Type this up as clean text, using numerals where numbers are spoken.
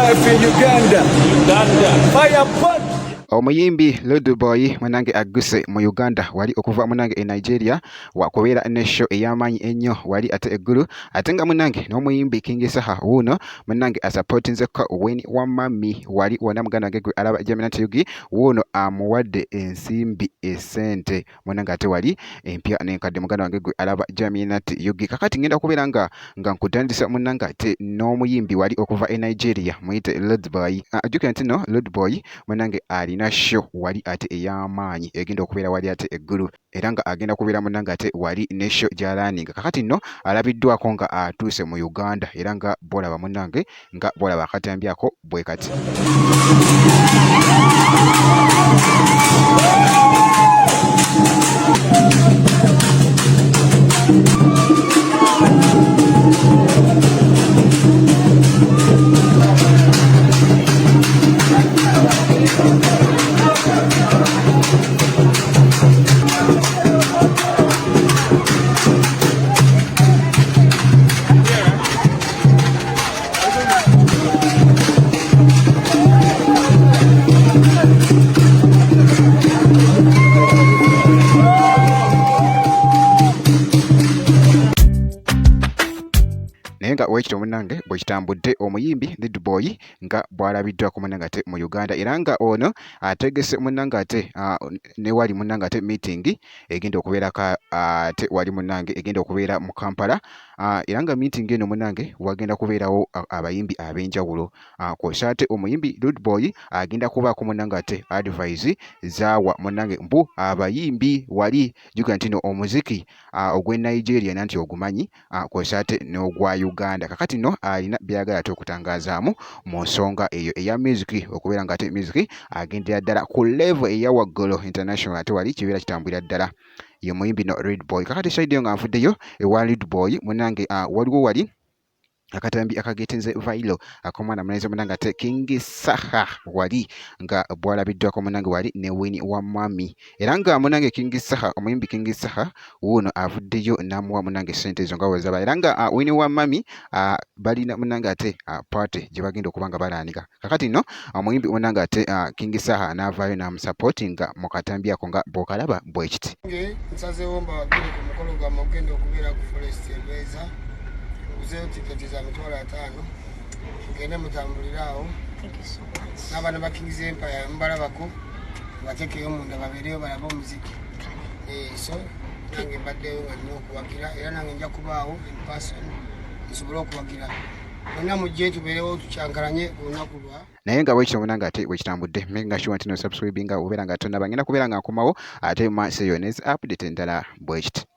life in Uganda. Fire burn. Omuyimbi Loadboy munange aguse mu Uganda wali okuva munange e Nigeria wakubeera ne show ey'amaanyi ennyo wali ate eggulu ate nga munange n'omuyimbi King Saha wuno munange asupportinzeko Winnie Wamami wali wona muganda wange gwe alaba Jaminat Yugi wuno amuwadde ensimbi esente munange ate wali empya n'enkadde muganda wange gwe alaba Jaminat Yugi kakati ngenda kubeera nga nkutandisa munange ate n'omuyimbi wali okuva e Nigeria muyite Loadboy ajjukira nti no Loadboy munange alina show wali ate ey'amaanyi egenda okubeera wali ate eggulu era nga agenda kubeera munange ate wali ne show gy'alaaninga kakati nno alabiddwako nga atuuse mu Uganda era nga bolaba munange nga bolaba akatambyako bwe kati. Nga wekito munange bwe kitambudde omuyimbi Loadboy nga bwalabiddwako munange ate mu Uganda era nga ono ategese munange ate ne wali munange ate meeting egenda okubeera ate wali munange egenda okubeera mu Kampala era nga meeting eno munange wagenda kubeerawo abayimbi ab'enjawulo kw'ossa ate omuyimbi Loadboy agenda kubaako munange ate advice zaawa munange mbu abayimbi wali jjukira nti no omuziki ogw'e Nigeria nanti ogumanyi kw'ossa ate n'ogwa Uganda kakati no alina byagala ate okutangazaamu mu nsonga eyo eya music okubeera nga ate music agendera ddala ku level eya waggulu international ate wali kibeera kitambulira ddala ye muyimbi no Loadboy kakati side yo nga nfuddeyo ewa Loadboy munange waliwo wali akatambi akagetinze viral akomwana muneze munange ate King Saha wali nga bwalabiddwako munange wali ne Winnie Wamami era nga munange King Saha omuyimbi King Saha wuno avuddeyo namuwa munange sente ezo nga wezaba era nga Winnie Wamami balina munange ate party gye bagenda okuba nga balaanika kakati no omuyimbi munange ate King Saha n'avaayo n'amusupportinga mu katambi ako nga bw'okalaba bwe kiti. Nsazeewo mbawagire ku mukolo gwammwe ogenda okubeera ku Forest Elweza uzeyo tiketi za mitwalo 5 mugende mutambulire awo n'abaana ba Kings Empire mbalabako batekeyo munda babeereyo balaba omuziki so nange mbaddeyo nga nnina okuwagira era nange nja kubaawo in person nsobole okuwagira bonna mujje tubeerewo tukyankalanye olunaku lwa naye nga bwekito munange ate bwekitambudde menga sure nti no subscribe nga obeera nga tonnaba ngenda kubeera nga nkomawo ate maaso eyo nezi update endala bwekiti.